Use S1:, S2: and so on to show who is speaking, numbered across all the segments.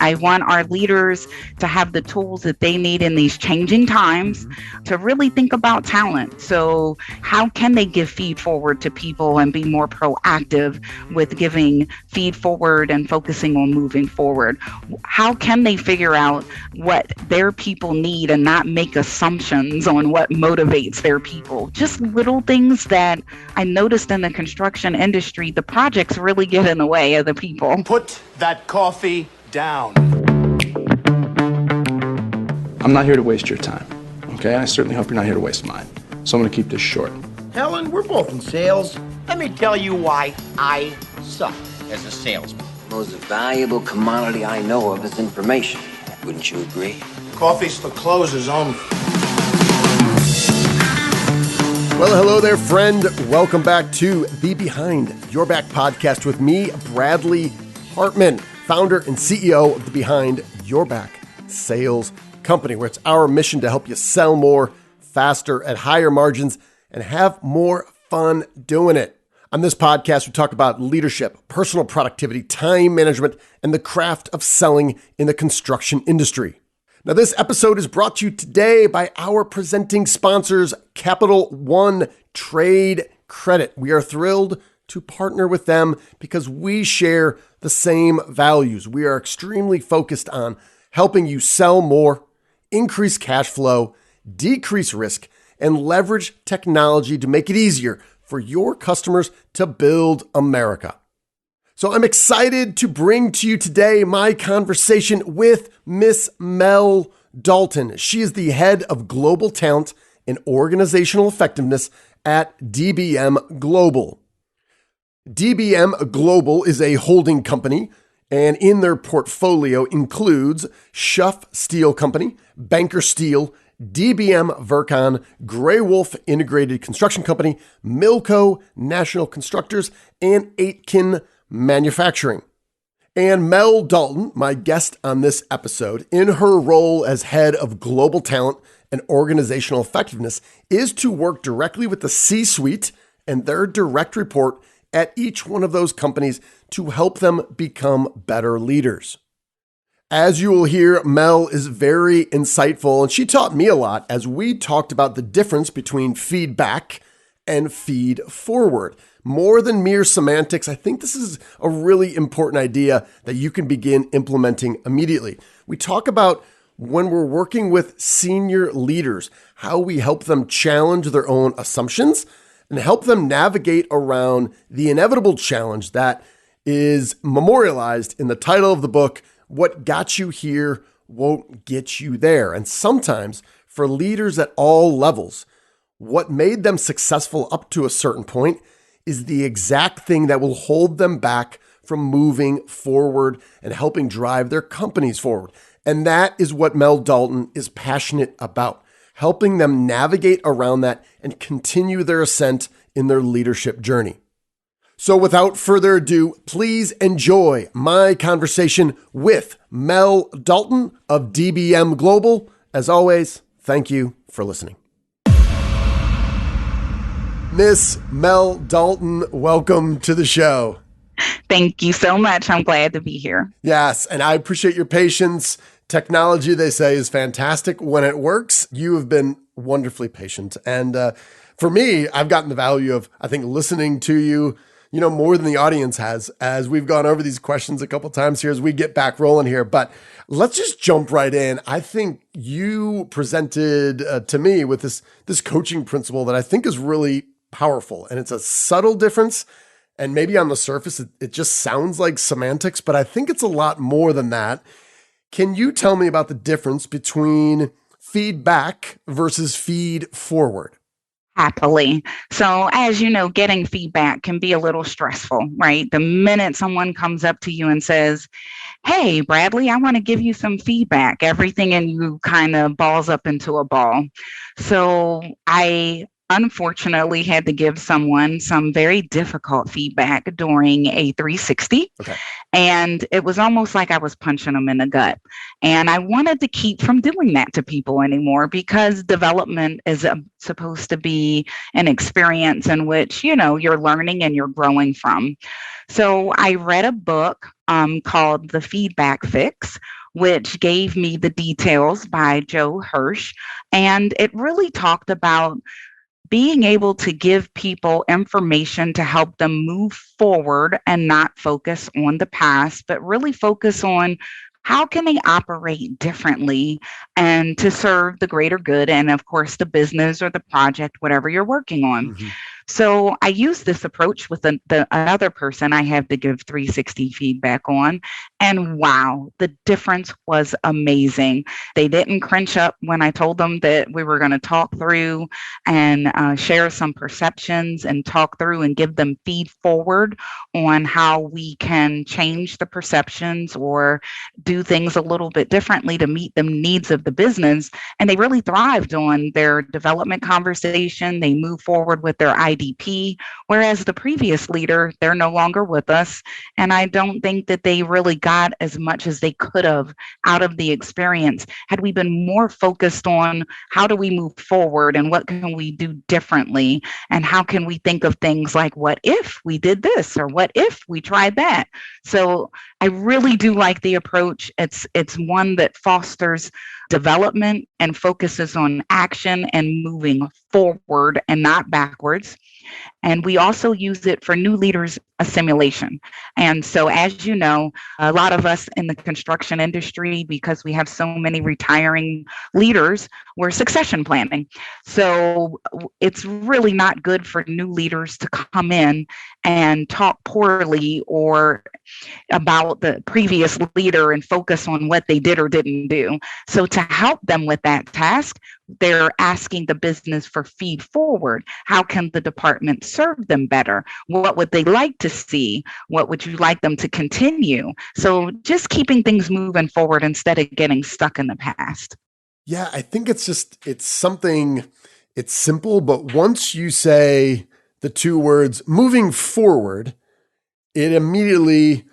S1: I want our leaders to have the tools that they need in these changing times to really think about talent. So how can they give feed forward to people and be more proactive with giving feed forward and focusing on moving forward? How can they figure out what their people need and not make assumptions on what motivates their people? Just little things that I noticed in the construction industry, the projects really get in the way of the people.
S2: Put that coffee down.
S3: I'm not here to waste your time, okay? I certainly hope you're not here to waste mine. So I'm going to keep this short.
S2: Helen, we're both in sales. Let me tell you why I suck as a salesman.
S4: The most valuable commodity I know of is information. Wouldn't you agree?
S2: Coffee's for closers only.
S5: Well, hello there, friend. Welcome back to the Behind Your Back podcast with me, Bradley Hartman, founder and CEO of the Behind Your Back Sales Company, where it's our mission to help you sell more, faster, at higher margins, and have more fun doing it. On this podcast, we talk about leadership, personal productivity, time management, and the craft of selling in the construction industry. Now, this episode is brought to you today by our presenting sponsors, Capital One Trade Credit. We are thrilled to partner with them because we share the same values. We are extremely focused on helping you sell more, increase cash flow, decrease risk, and leverage technology to make it easier for your customers to build America. So I'm excited to bring to you today my conversation with Miss Mel Dalton. She is the head of global talent and organizational effectiveness at DBM Global. DBM Global is a holding company, and in their portfolio includes Schuff Steel Company, Banker Steel, DBM Virkon, Gray Wolf Integrated Construction Company, Milco National Constructors, and Aitken Manufacturing. And Mel Dalton, my guest on this episode, in her role as head of global talent and organizational effectiveness, is to work directly with the C-suite and their direct report at each one of those companies to help them become better leaders. As you will hear, Mel is very insightful, and she taught me a lot as we talked about the difference between feedback and feed forward. More than mere semantics, I think this is a really important idea that you can begin implementing immediately. We talk about when we're working with senior leaders, how we help them challenge their own assumptions and help them navigate around the inevitable challenge that is memorialized in the title of the book, What Got You Here Won't Get You There. And sometimes for leaders at all levels, what made them successful up to a certain point is the exact thing that will hold them back from moving forward and helping drive their companies forward. And that is what Mel Dalton is passionate about, helping them navigate around that and continue their ascent in their leadership journey. So without further ado, please enjoy my conversation with Mel Dalton of DBM Global. As always, thank you for listening. Miss Mel Dalton, welcome to the show.
S1: Thank you so much. I'm glad to be here.
S5: Yes, and I appreciate your patience. Technology, they say, is fantastic when it works. You have been wonderfully patient. And for me, I've gotten the value of, I think, listening to you, more than the audience has, as we've gone over these questions a couple times here as we get back rolling here. But let's just jump right in. I think you presented to me with this coaching principle that I think is really powerful. And it's a subtle difference. And maybe on the surface, it just sounds like semantics, but I think it's a lot more than that. Can you tell me about the difference between feedback versus feed forward?
S1: Happily. So as you know, getting feedback can be a little stressful, right? The minute someone comes up to you and says, "Hey, Bradley, I want to give you some feedback," everything in you kind of balls up into a ball. So I unfortunately had to give someone some very difficult feedback during a 360.
S5: Okay.
S1: And it was almost like I was punching them in the gut. And I wanted to keep from doing that to people anymore, because development is supposed to be an experience in which, you're learning and you're growing from. So I read a book called The Feedback Fix, which gave me the details by Joe Hirsch. And it really talked about being able to give people information to help them move forward and not focus on the past, but really focus on how can they operate differently and to serve the greater good and of course the business or the project, whatever you're working on. So I use this approach with another person I have to give 360 feedback on. And wow, the difference was amazing. They didn't cringe up when I told them that we were going to talk through and share some perceptions and talk through and give them feed forward on how we can change the perceptions or do things a little bit differently to meet the needs of the business. And they really thrived on their development conversation. They moved forward with their IDP, whereas the previous leader, they're no longer with us. And I don't think that they really got as much as they could have out of the experience had we been more focused on how do we move forward and what can we do differently and how can we think of things like what if we did this or what if we tried that. So I really do like the approach. It's one that fosters development and focuses on action and moving forward and not backwards. And we also use it for new leaders assimilation. And so, as you know, a lot of us in the construction industry, because we have so many retiring leaders, we're succession planning. So it's really not good for new leaders to come in and talk poorly or about the previous leader and focus on what they did or didn't do. So to help them with that task, they're asking the business for feed forward. How can the department serve them better? What would they like to see? What would you like them to continue? So just keeping things moving forward instead of getting stuck in the past.
S5: Yeah, I think it's something, it's simple, but once you say the two words moving forward, it immediately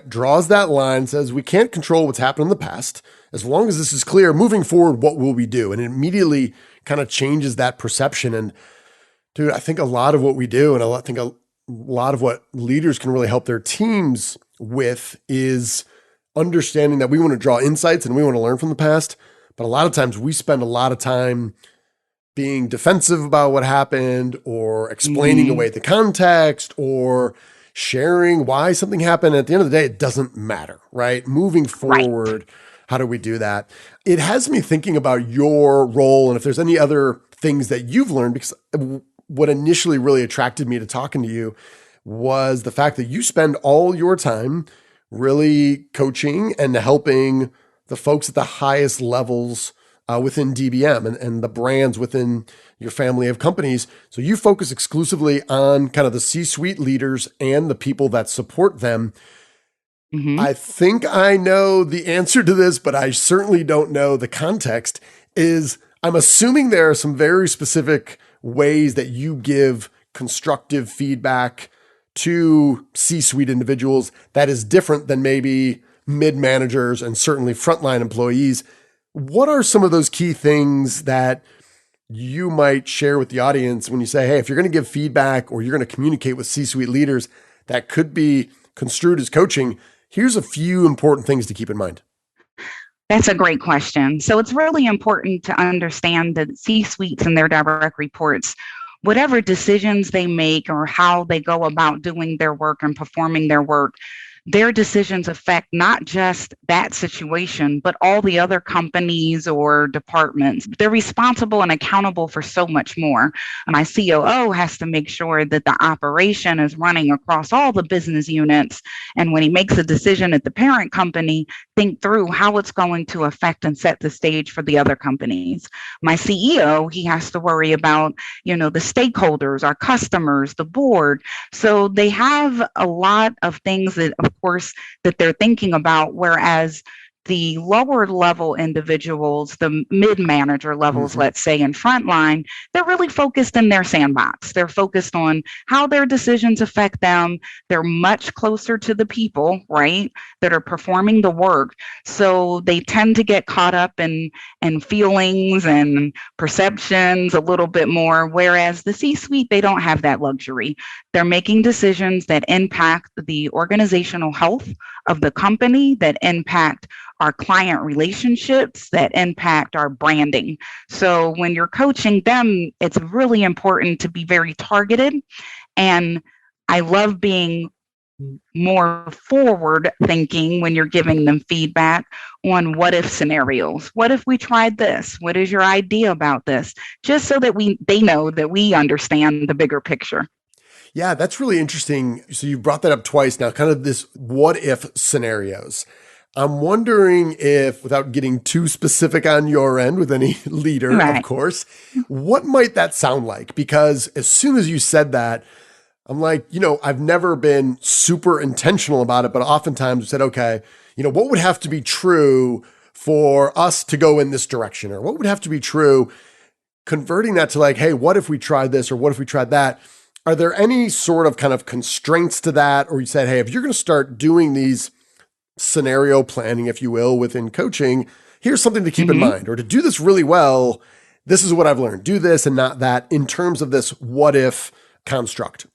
S5: draws that line, says we can't control what's happened in the past. As long as this is clear, moving forward, what will we do? And it immediately kind of changes that perception. And dude, I think a lot of what we do, and I think a lot of what leaders can really help their teams with is understanding that we want to draw insights and we want to learn from the past. But a lot of times we spend a lot of time being defensive about what happened or explaining away the context or sharing why something happened. At the end of the day, it doesn't matter, right? Moving forward, how do we do that? It has me thinking about your role and if there's any other things that you've learned, because what initially really attracted me to talking to you was the fact that you spend all your time really coaching and helping the folks at the highest levels within DBM and the brands within your family of companies. So you focus exclusively on kind of the C-suite leaders and the people that support them. I think I know the answer to this, but I certainly don't know the context. I'm assuming there are some very specific ways that you give constructive feedback to C-suite individuals that is different than maybe mid-managers and certainly frontline employees. What are some of those key things that you might share with the audience when you say, hey, if you're going to give feedback or you're going to communicate with C-suite leaders that could be construed as coaching, here's a few important things to keep in mind.
S1: That's a great question. So it's really important to understand that C-suites and their direct reports, whatever decisions they make or how they go about doing their work and performing their work, their decisions affect not just that situation, but all the other companies or departments. They're responsible and accountable for so much more. And my COO has to make sure that the operation is running across all the business units. And when he makes a decision at the parent company, think through how it's going to affect and set the stage for the other companies. My CEO, he has to worry about, the stakeholders, our customers, the board. So they have a lot of things that, of course, that they're thinking about, whereas the lower level individuals, the mid-manager levels, let's say in frontline, they're really focused in their sandbox. They're focused on how their decisions affect them. They're much closer to the people, right, that are performing the work. So they tend to get caught up in feelings and perceptions a little bit more, whereas the C-suite, they don't have that luxury. They're making decisions that impact the organizational health of the company, that impact our client relationships, that impact our branding. So when you're coaching them, it's really important to be very targeted. And I love being more forward thinking when you're giving them feedback on what if scenarios. What if we tried this? What is your idea about this? Just so that they know that we understand the bigger picture.
S5: Yeah, that's really interesting. So you brought that up twice now, kind of this what if scenarios. I'm wondering if, without getting too specific on your end with any leader,
S1: Right.
S5: of course, what might that sound like? Because as soon as you said that, I'm like, I've never been super intentional about it, but oftentimes said, okay, what would have to be true for us to go in this direction? Or what would have to be true? Converting that to like, hey, what if we tried this? Or what if we tried that? Are there any sort of kind of constraints to that? Or you said, hey, if you're going to start doing these scenario planning, if you will, within coaching, here's something to keep in mind, or to do this really well, this is what I've learned. Do this and not that in terms of this what if construct.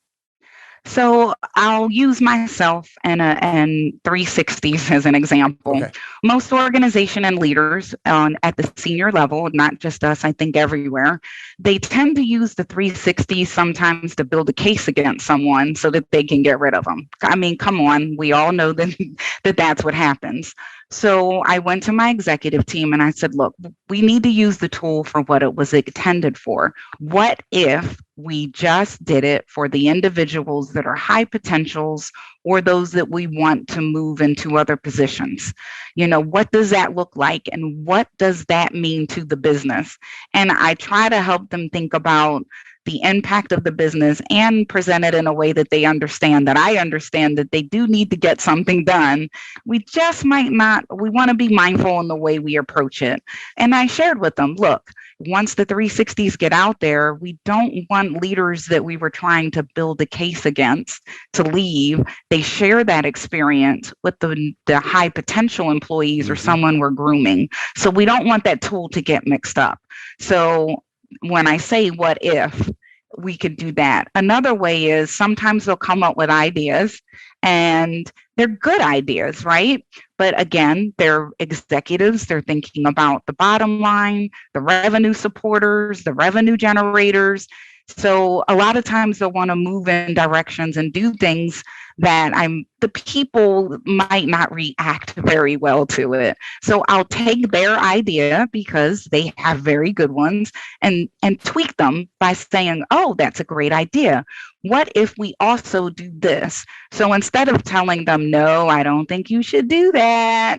S1: So I'll use myself and 360s as an example.
S5: Okay.
S1: Most organization and leaders at the senior level, not just us, I think everywhere, they tend to use the 360 sometimes to build a case against someone so that they can get rid of them. I mean, come on, we all know that that's what happens. So I went to my executive team and I said, look, we need to use the tool for what it was intended for. What if we just did it for the individuals that are high potentials or those that we want to move into other positions? What does that look like? And what does that mean to the business? And I try to help them think about the impact of the business and present it in a way that they understand, that I understand that they do need to get something done. We just might not, we want to be mindful in the way we approach it. And I shared with them, look, once the 360s get out there, we don't want leaders that we were trying to build a case against to leave. They share that experience with the high potential employees or someone we're grooming. So we don't want that tool to get mixed up. So when I say what if, we could do that. Another way is sometimes they'll come up with ideas and they're good ideas, right? But again, they're executives. They're thinking about the bottom line, the revenue supporters, the revenue generators. So a lot of times they'll want to move in directions and do things that the people might not react very well to it. So I'll take their idea because they have very good ones and tweak them by saying, oh, that's a great idea. What if we also do this? So instead of telling them, no, I don't think you should do that,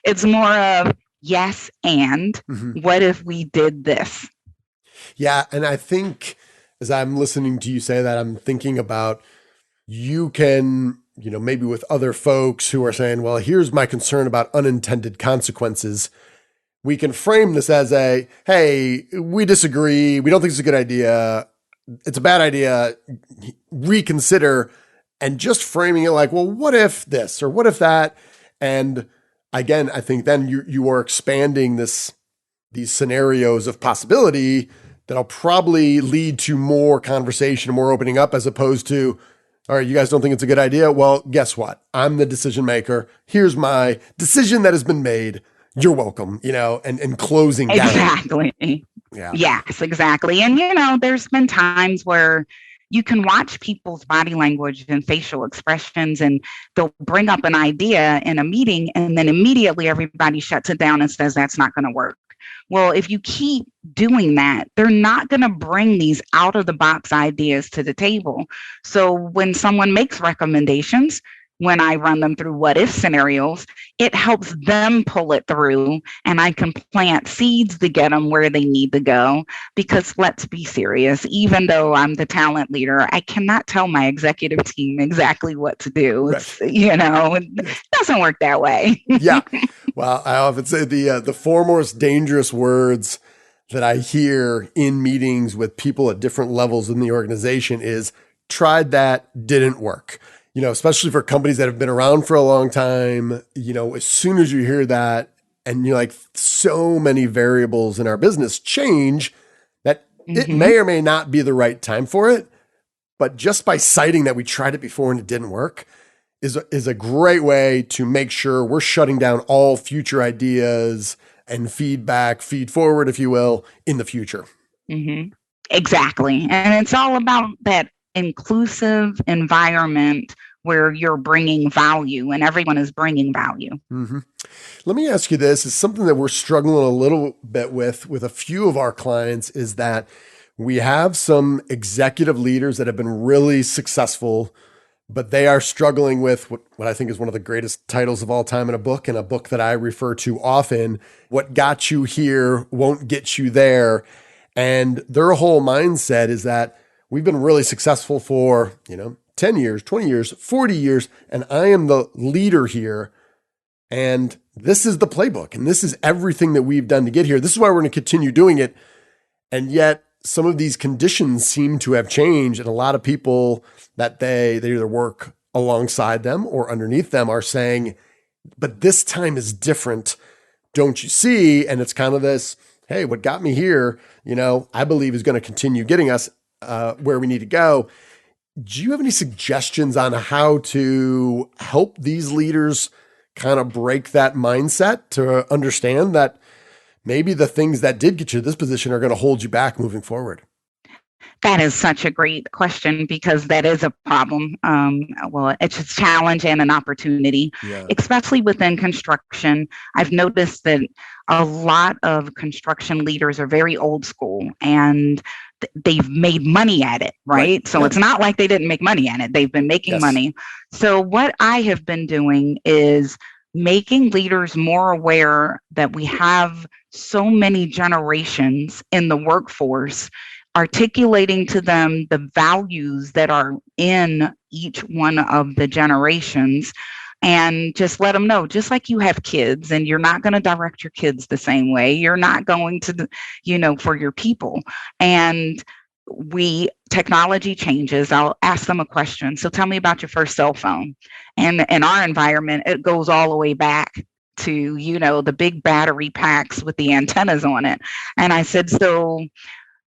S1: it's more of yes, and what if we did this?
S5: Yeah. And I think as I'm listening to you say that, I'm thinking about you can, maybe with other folks who are saying, well, here's my concern about unintended consequences. We can frame this as hey, we disagree. We don't think it's a good idea. It's a bad idea. Reconsider. And just framing it like, well, what if this or what if that? And again, I think then you are expanding these scenarios of possibility that'll probably lead to more conversation, more opening up, as opposed to, all right, you guys don't think it's a good idea? Well, guess what? I'm the decision maker. Here's my decision that has been made. You're welcome, and closing down.
S1: Exactly.
S5: Yeah.
S1: Yes, exactly. And, there's been times where you can watch people's body language and facial expressions, and they'll bring up an idea in a meeting, and then immediately everybody shuts it down and says, that's not going to work. Well, if you keep doing that, they're not going to bring these out of the box ideas to the table. So when someone makes recommendations, when I run them through what if scenarios, it helps them pull it through, and I can plant seeds to get them where they need to go. Because let's be serious, even though I'm the talent leader, I cannot tell my executive team exactly what to do. Right. It doesn't work that way.
S5: Yeah. Well, I often say the four most dangerous words that I hear in meetings with people at different levels in the organization is tried that, didn't work. Especially for companies that have been around for a long time, as soon as you hear that, and you're like, so many variables in our business change that it may or may not be the right time for it. But just by citing that we tried it before and it didn't work, is a great way to make sure we're shutting down all future ideas and feedback, feed forward, if you will, in the future.
S1: Mm-hmm. Exactly. And it's all about that inclusive environment where you're bringing value and everyone is bringing value.
S5: Mm-hmm. Let me ask you this. It's something that we're struggling a little bit with a few of our clients, is that we have some executive leaders that have been really successful, but they are struggling with what I think is one of the greatest titles of all time in a book, and a book that I refer to often: what got you here won't get you there. And their whole mindset is that we've been really successful for, 10 years, 20 years, 40 years, and I am the leader here. And this is the playbook, and this is everything that we've done to get here. This is why we're going to continue doing it. And yet some of these conditions seem to have changed. And a lot of people that they either work alongside them or underneath them are saying, but this time is different. Don't you see? And it's kind of this, hey, what got me here, I believe is going to continue getting us where we need to go. Do you have any suggestions on how to help these leaders kind of break that mindset to understand that maybe the things that did get you to this position are going to hold you back moving forward?
S1: That is such a great question, because that is a problem. Well, it's a challenge and an opportunity, especially within construction. I've noticed that a lot of construction leaders are very old school, and they've made money at it, right? So it's not like they didn't make money at it. They've been making money. So what I have been doing is making leaders more aware that we have so many generations in the workforce, articulating to them the values that are in each one of the generations, and just let them know, just like you have kids and you're not going to direct your kids the same way, you're not going to, for your people. And technology changes. I'll ask them a question. So tell me about your first cell phone. And in our environment, it goes all the way back to, the big battery packs with the antennas on it. And I said, so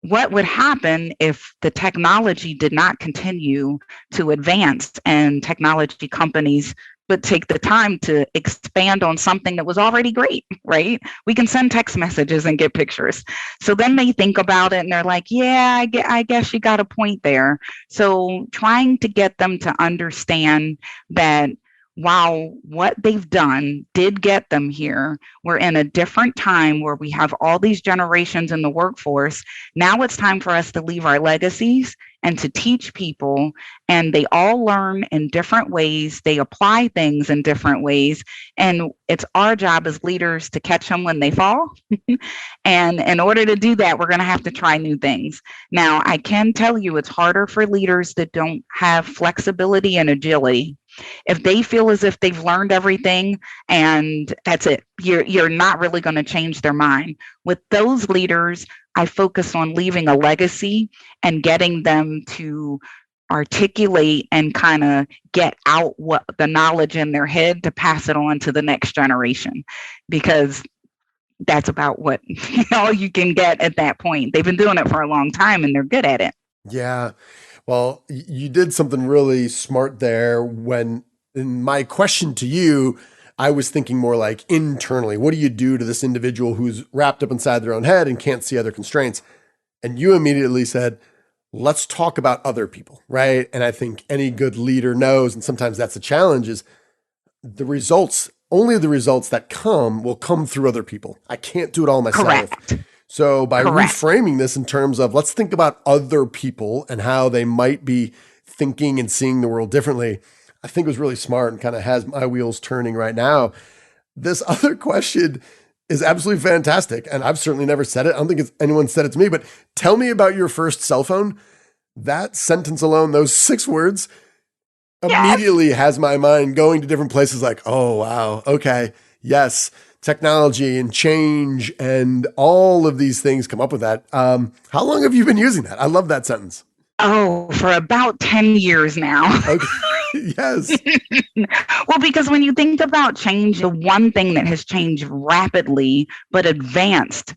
S1: what would happen if the technology did not continue to advance and technology companies would take the time to expand on something that was already great, right? We can send text messages and get pictures. So then they think about it and they're like, yeah, I guess you got a point there. So trying to get them to understand that while what they've done did get them here, we're in a different time where we have all these generations in the workforce. Now it's time for us to leave our legacies and to teach people, and they all learn in different ways. They apply things in different ways, and it's our job as leaders to catch them when they fall. And in order to do that, we're going to have to try new things. Now, I can tell you it's harder for leaders that don't have flexibility and agility. If they feel as if they've learned everything and that's it, you're not really going to change their mind. With those leaders, I focus on leaving a legacy and getting them to articulate and kind of get out what the knowledge in their head to pass it on to the next generation, because that's about what all you can get at that point. They've been doing it for a long time and they're good at it.
S5: Yeah. Well, you did something really smart there. When in my question to you, I was thinking more like internally, what do you do to this individual who's wrapped up inside their own head and can't see other constraints? And you immediately said, let's talk about other people, right? And I think any good leader knows, and sometimes that's the challenge, is the results, only the results that will come through other people. I can't do it all myself.
S1: Correct.
S5: So by reframing this in terms of let's think about other people and how they might be thinking and seeing the world differently, I think it was really smart and kind of has my wheels turning right now. This other question is absolutely fantastic. And I've certainly never said it. I don't think anyone said it to me, but tell me about your first cell phone. That sentence alone, those 6 words, immediately has my mind going to different places like, oh, wow. Okay. Yes. Technology and change and all of these things come up with that. How long have you been using that? I love that sentence.
S1: Oh, for about 10 years now.
S5: Okay. Yes.
S1: Well, because when you think about change, the one thing that has changed rapidly but advanced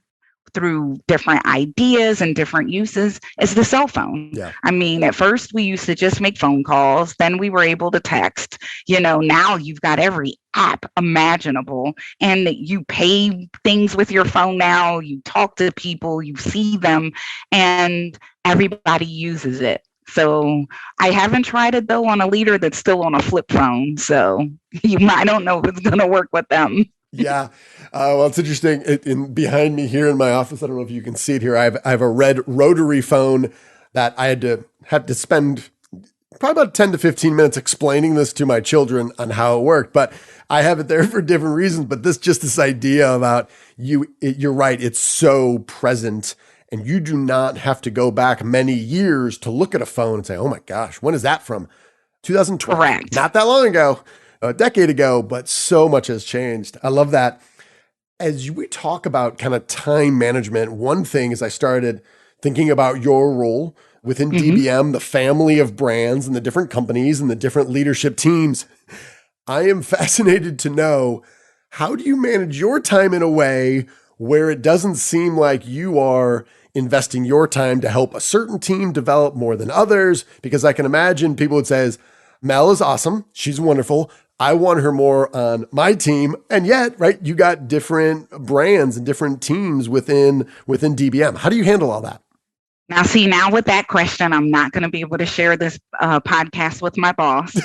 S1: through different ideas and different uses is the cell phone.
S5: Yeah.
S1: I mean, at first we used to just make phone calls, then we were able to text. Now you've got every app imaginable, and you pay things with your phone now, you talk to people, you see them, and everybody uses it. So I haven't tried it though on a leader that's still on a flip phone. So I don't know if it's going to work with them.
S5: Yeah. Well, it's interesting. Behind me here in my office, I don't know if you can see it here. I have a red rotary phone that I had to spend probably about 10 to 15 minutes explaining this to my children on how it worked. But I have it there for different reasons. But this idea about you're right. It's so present. And you do not have to go back many years to look at a phone and say, oh my gosh, when is that from? 2012.
S1: Correct.
S5: Not that long ago, a decade ago, but so much has changed. I love that. As we talk about kind of time management, one thing is I started thinking about your role within DBM, the family of brands and the different companies and the different leadership teams. I am fascinated to know, how do you manage your time in a way where it doesn't seem like you are investing your time to help a certain team develop more than others? Because I can imagine people would say, Mel is awesome. She's wonderful. I want her more on my team. And yet, right, you got different brands and different teams within DBM. How do you handle all that?
S1: Now with that question, I'm not going to be able to share this podcast with my boss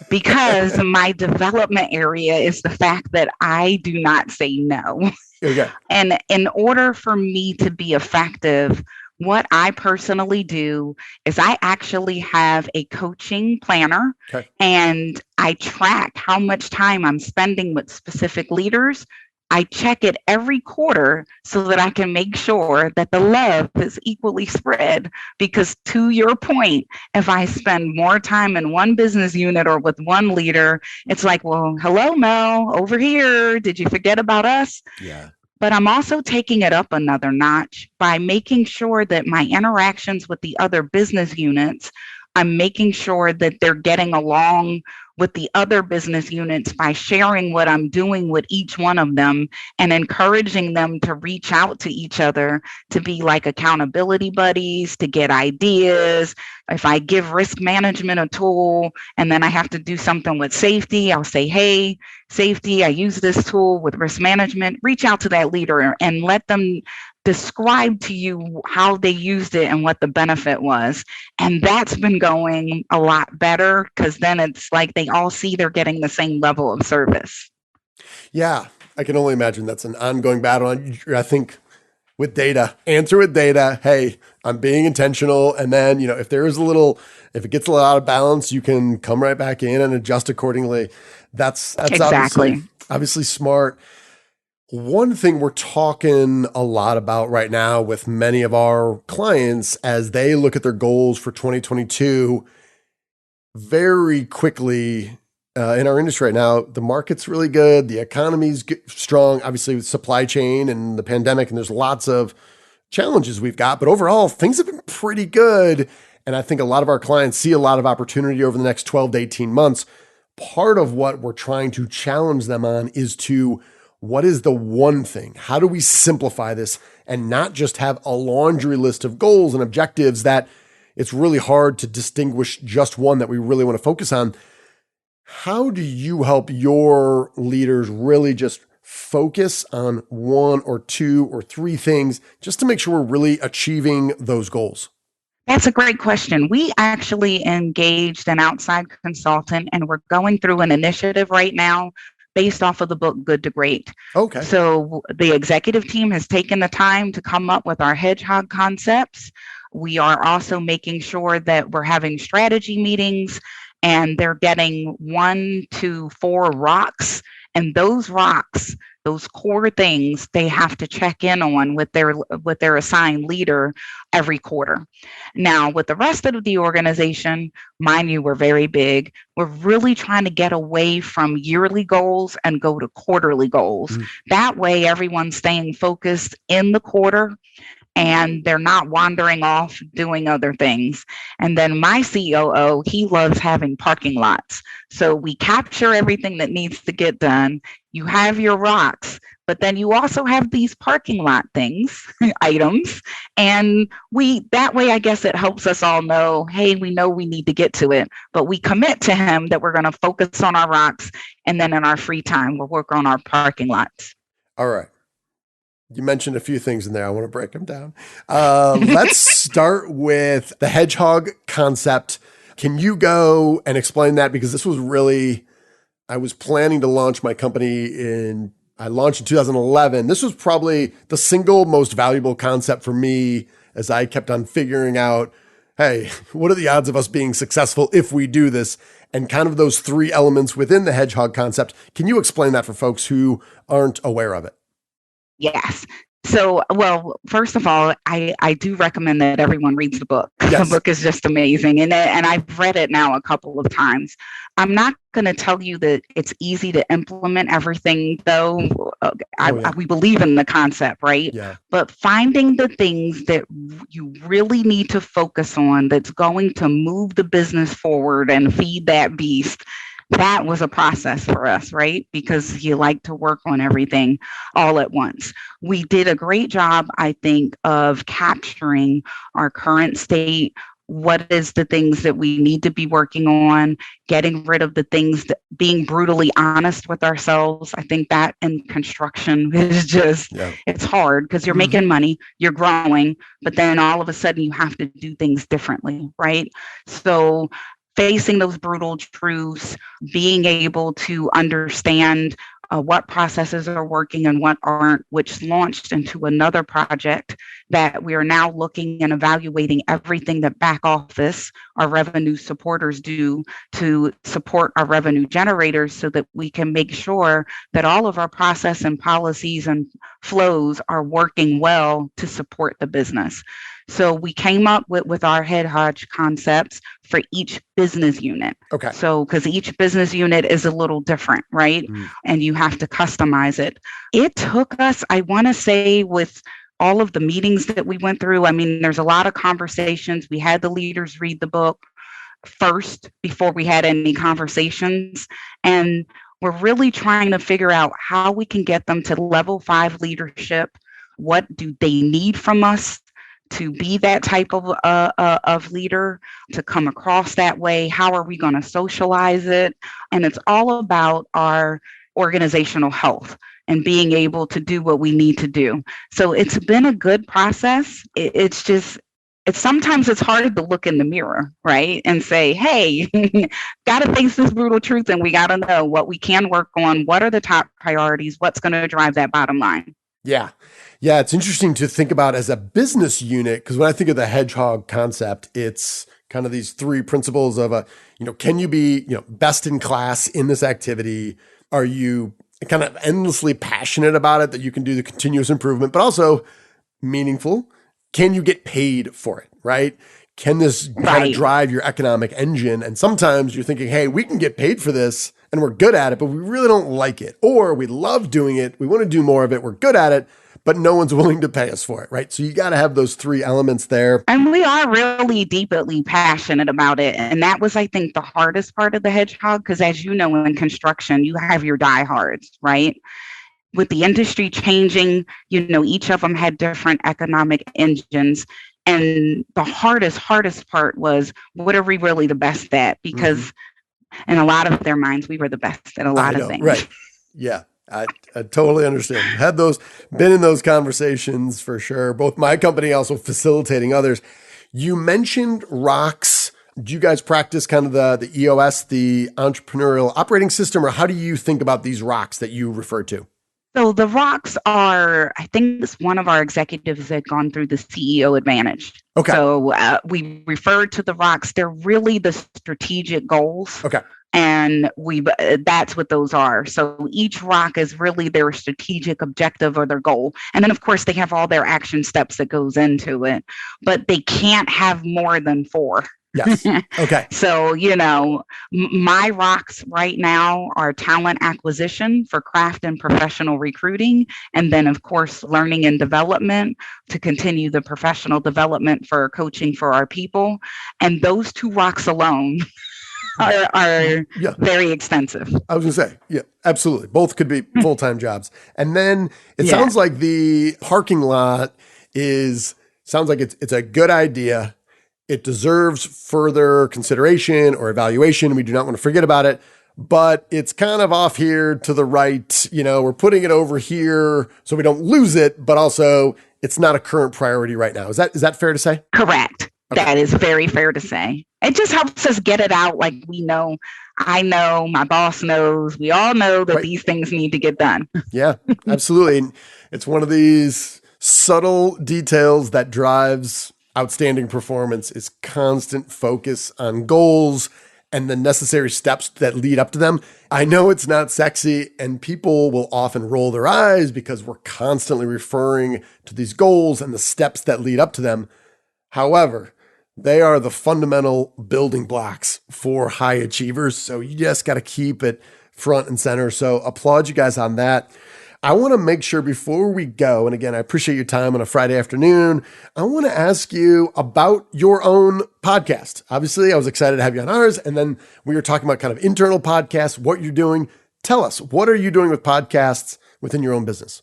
S1: because my development area is the fact that I do not say no.
S5: Okay.
S1: And in order for me to be effective, what I personally do is I actually have a coaching planner,
S5: okay,
S1: and I track how much time I'm spending with specific leaders. I check it every quarter so that I can make sure that the love is equally spread. Because to your point, if I spend more time in one business unit or with one leader, it's like, well, hello, Mel, over here. Did you forget about us?
S5: Yeah.
S1: But I'm also taking it up another notch by making sure that my interactions with the other business units, I'm making sure that they're getting along with the other business units by sharing what I'm doing with each one of them and encouraging them to reach out to each other, to be like accountability buddies, to get ideas. If I give risk management a tool and then I have to do something with safety, I'll say, hey, safety, I use this tool with risk management. Reach out to that leader and let them describe to you how they used it and what the benefit was. And that's been going a lot better because then it's like they all see they're getting the same level of service.
S5: Yeah, I can only imagine that's an ongoing battle. I think with data, answer with data. Hey, I'm being intentional. And then, if it gets a little out of balance, you can come right back in and adjust accordingly. That's
S1: exactly.
S5: obviously smart. One thing we're talking a lot about right now with many of our clients as they look at their goals for 2022, very quickly in our industry right now, the market's really good. The economy's strong, obviously with supply chain and the pandemic, and there's lots of challenges we've got, but overall things have been pretty good. And I think a lot of our clients see a lot of opportunity over the next 12 to 18 months. Part of what we're trying to challenge them on is what is the one thing? How do we simplify this and not just have a laundry list of goals and objectives that it's really hard to distinguish just one that we really want to focus on? How do you help your leaders really just focus on one or two or three things just to make sure we're really achieving those goals?
S1: That's a great question. We actually engaged an outside consultant, and we're going through an initiative right now based off of the book Good to Great.
S5: Okay.
S1: So the executive team has taken the time to come up with our Hedgehog concepts. We are also making sure that we're having strategy meetings, and they're getting 1 to 4 rocks. And those rocks, those core things, they have to check in on with their assigned leader every quarter. Now, with the rest of the organization, mind you, we're very big. We're really trying to get away from yearly goals and go to quarterly goals. That way, everyone's staying focused in the quarter and they're not wandering off doing other things. And then my COO, he loves having parking lots. So we capture everything that needs to get done. You have your rocks, But then you also have these parking lot things, items. And that way, I guess it helps us all know, hey, we know we need to get to it, but we commit to him that we're going to focus on our rocks. And then in our free time, we'll work on our parking lots.
S5: All right. You mentioned a few things in there. I want to break them down. Let's start with the Hedgehog Concept. Can you go and explain that? Because this was really, I was planning to launch my company I launched in 2011. This was probably the single most valuable concept for me as I kept on figuring out, hey, what are the odds of us being successful if we do this? And kind of those three elements within the Hedgehog Concept. Can you explain that for folks who aren't aware of it?
S1: Yes. So, well, first of all, I do recommend that everyone reads the book.
S5: Yes.
S1: The book is just amazing. And I've read it now a couple of times. I'm not going to tell you that it's easy to implement everything, though. We believe in the concept, right?
S5: Yeah.
S1: But finding the things that you really need to focus on that's going to move the business forward and feed that beast, that was a process for us, right? Because you like to work on everything all at once. We did a great job, I think, of capturing our current state. What is the things that we need to be working on, getting rid of the things, being brutally honest with ourselves. I think that in construction is just, It's hard because you're making money, you're growing, but then all of a sudden you have to do things differently, right? So facing those brutal truths, being able to understand what processes are working and what aren't, which launched into another project that we are now looking and evaluating everything that back office, our revenue supporters do to support our revenue generators so that we can make sure that all of our process and policies and flows are working well to support the business. So we came up with our Hedgehog concepts for each business unit.
S5: Okay.
S1: So because each business unit is a little different, right? And you have to customize it. It took us, I want to say, with all of the meetings that we went through, I mean, there's a lot of conversations. We had the leaders read the book first before we had any conversations. And we're really trying to figure out how we can get them to level 5 leadership. What do they need from us to be that type of leader, to come across that way? How are we going to socialize it? And it's all about our organizational health and being able to do what we need to do. So it's been a good process. Sometimes it's hard to look in the mirror, right? And say, hey, got to face this brutal truth, and we got to know what we can work on. What are the top priorities? What's going to drive that bottom line?
S5: Yeah. Yeah. It's interesting to think about as a business unit, because when I think of the Hedgehog concept, it's kind of these three principles of can you be, best in class in this activity? Are you kind of endlessly passionate about it that you can do the continuous improvement, but also meaningful? Can you get paid for it? Right? Can this kind of drive your economic engine? And sometimes you're thinking, hey, we can get paid for this and we're good at it, but we really don't like it. Or we love doing it. We want to do more of it. We're good at it, but no one's willing to pay us for it, right? So you got to have those three elements there.
S1: And we are really deeply passionate about it. And that was, I think, the hardest part of the Hedgehog, because as you know, in construction, you have your diehards, right? With the industry changing, each of them had different economic engines. And the hardest part was, what are we really the best at? Because in a lot of their minds, we were the best at a lot of things.
S5: Right. Yeah. I totally understand. Been in those conversations for sure. Both my company, also facilitating others. You mentioned rocks. Do you guys practice kind of the EOS, the entrepreneurial operating system, or how do you think about these rocks that you refer to?
S1: So the rocks are, I think it's one of our executives that gone through the CEO Advantage.
S5: Okay.
S1: So we referred to the rocks. They're really the strategic goals.
S5: Okay.
S1: And that's what those are. So each rock is really their strategic objective or their goal. And then, of course, they have all their action steps that goes into it. But they can't have more than 4.
S5: Yes. Okay.
S1: So, my rocks right now are talent acquisition for craft and professional recruiting. And then, of course, learning and development to continue the professional development for coaching for our people. And those 2 rocks alone are
S5: Yeah.
S1: very expensive.
S5: I was going to say, yeah, absolutely. Both could be full-time jobs. And then it
S1: Yeah.
S5: sounds like the parking lot sounds like it's a good idea. It deserves further consideration or evaluation. We do not want to forget about it, but it's kind of off here to the right. We're putting it over here so we don't lose it, but also it's not a current priority right now. Is that fair to say?
S1: Correct.
S5: Okay.
S1: That is very fair to say. It just helps us get it out like we know. I know, my boss knows, we all know that these things need to get done.
S5: Yeah, absolutely. And it's one of these subtle details that drives outstanding performance is constant focus on goals and the necessary steps that lead up to them. I know it's not sexy, and people will often roll their eyes because we're constantly referring to these goals and the steps that lead up to them. However, they are the fundamental building blocks for high achievers. So you just got to keep it front and center. So applaud you guys on that. I want to make sure before we go, and again, I appreciate your time on a Friday afternoon. I want to ask you about your own podcast. Obviously, I was excited to have you on ours. And then we were talking about kind of internal podcasts, what you're doing. Tell us, what are you doing with podcasts within your own business?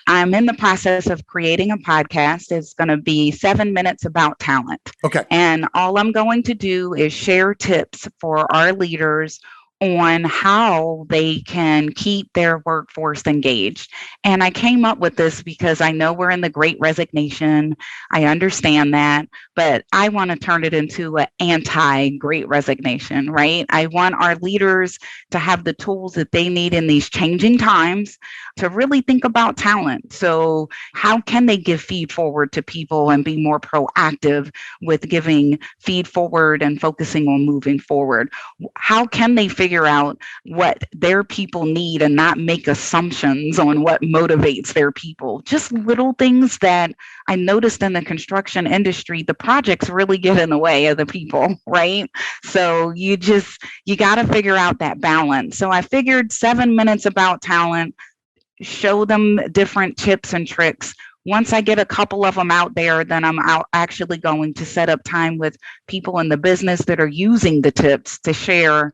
S1: I'm in the process of creating a podcast. It's going to be 7 minutes about talent.
S5: Okay.
S1: And all I'm going to do is share tips for our leaders on how they can keep their workforce engaged. And I came up with this because I know we're in the Great Resignation. I understand that, but I want to turn it into an anti-Great Resignation, right? I want our leaders to have the tools that they need in these changing times to really think about talent. So how can they give feed forward to people and be more proactive with giving feed forward and focusing on moving forward? How can they figure out what their people need and not make assumptions on what motivates their people? Just little things that I noticed in the construction industry, the projects really get in the way of the people, right? So you got to figure out that balance. So I figured 7 minutes about talent, show them different tips and tricks. Once I get a couple of them out there, then I'm actually going to set up time with people in the business that are using the tips to share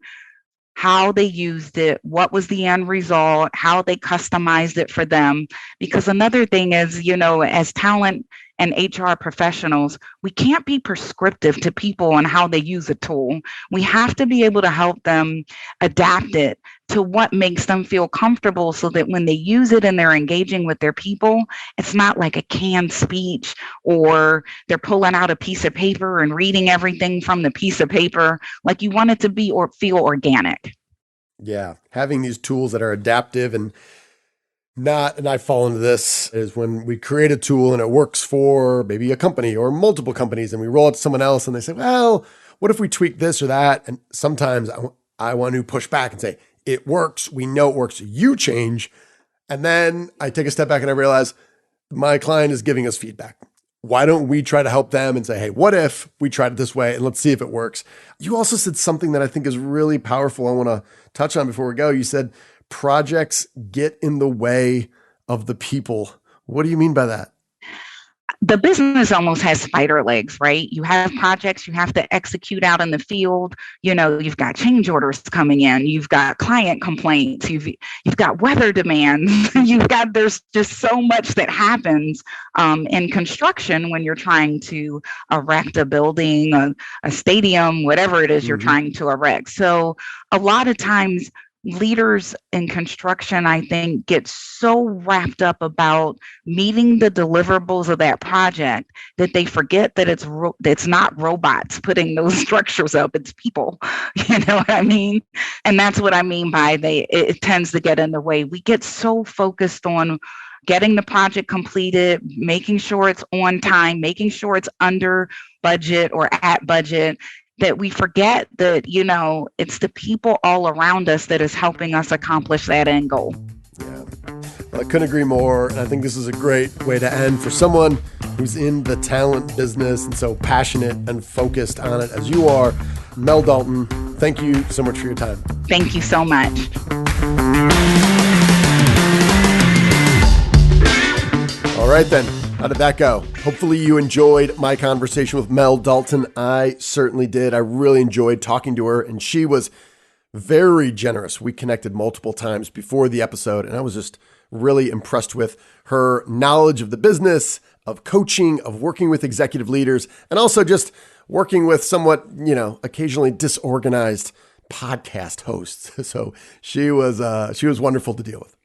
S1: how they used it, what was the end result, how they customized it for them. Because another thing is, as talent and HR professionals, we can't be prescriptive to people on how they use a tool. We have to be able to help them adapt it to what makes them feel comfortable so that when they use it and they're engaging with their people, it's not like a canned speech or they're pulling out a piece of paper and reading everything from the piece of paper. Like you want it to be or feel organic.
S5: Yeah. Having these tools that are adaptive and I fall into this, is when we create a tool and it works for maybe a company or multiple companies and we roll it to someone else and they say, well, what if we tweak this or that? And sometimes I want to push back and say, it works. We know it works. You change. And then I take a step back and I realize my client is giving us feedback. Why don't we try to help them and say, hey, what if we tried it this way and let's see if it works? You also said something that I think is really powerful. I want to touch on before we go. You said projects get in the way of the people. What do you mean by that?
S1: The business almost has spider legs, right? You have projects you have to execute out in the field. You've got change orders coming in. You've got client complaints. You've got weather demands. There's just so much that happens in construction when you're trying to erect a building, a stadium, whatever it is you're trying to erect. So a lot of times leaders in construction, I think, get so wrapped up about meeting the deliverables of that project that they forget that it's not robots putting those structures up, it's people. You know what I mean? And that's what I mean by it tends to get in the way. We get so focused on getting the project completed, making sure it's on time, making sure it's under budget or at budget, that we forget that, it's the people all around us that is helping us accomplish that end goal.
S5: Yeah, well, I couldn't agree more. And I think this is a great way to end for someone who's in the talent business and so passionate and focused on it as you are. Mel Dalton, thank you so much for your time.
S1: Thank you so much.
S5: All right, then. How did that go? Hopefully you enjoyed my conversation with Mel Dalton. I certainly did. I really enjoyed talking to her, and she was very generous. We connected multiple times before the episode, and I was just really impressed with her knowledge of the business, of coaching, of working with executive leaders, and also just working with somewhat, occasionally disorganized podcast hosts. So she was wonderful to deal with.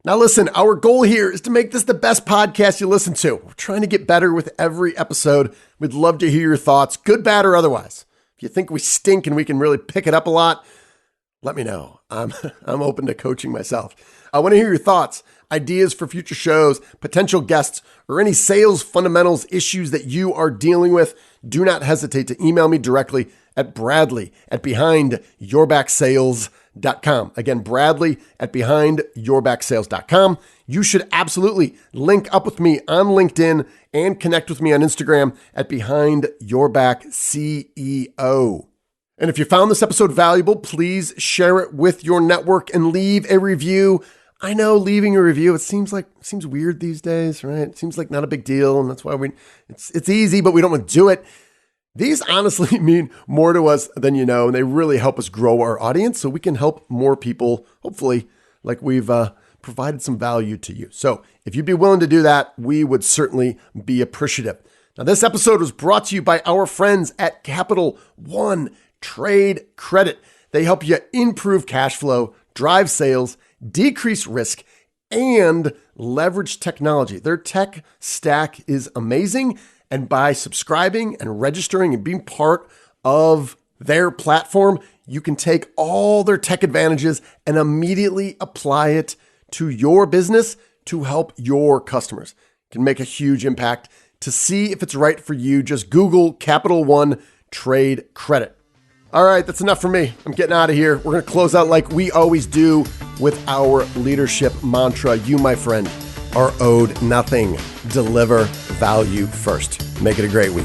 S5: Now listen, our goal here is to make this the best podcast you listen to. We're trying to get better with every episode. We'd love to hear your thoughts, good, bad, or otherwise. If you think we stink and we can really pick it up a lot, let me know. I'm open to coaching myself. I want to hear your thoughts, ideas for future shows, potential guests, or any sales fundamentals issues that you are dealing with. Do not hesitate to email me directly at bradley@behindyourbacksales.com. Again, bradley@behindyourbacksales.com. You should absolutely link up with me on LinkedIn and connect with me on Instagram at BehindYourBackCEO. And if you found this episode valuable, please share it with your network and leave a review. I know leaving a review, it seems weird these days, right? It seems like not a big deal, and that's why it's easy, but we don't want to do it. These honestly mean more to us than you know, and they really help us grow our audience so we can help more people, hopefully, like we've provided some value to you. So if you'd be willing to do that, we would certainly be appreciative. Now, this episode was brought to you by our friends at Capital One Trade Credit. They help you improve cash flow, drive sales, decrease risk, and leverage technology. Their tech stack is amazing. And by subscribing and registering and being part of their platform, you can take all their tech advantages and immediately apply it to your business to help your customers. It can make a huge impact. To see if it's right for you, just Google Capital One Trade Credit. All right, that's enough for me. I'm getting out of here. We're going to close out like we always do with our leadership mantra. You, my friend, are owed nothing. Deliver value first. Make it a great week.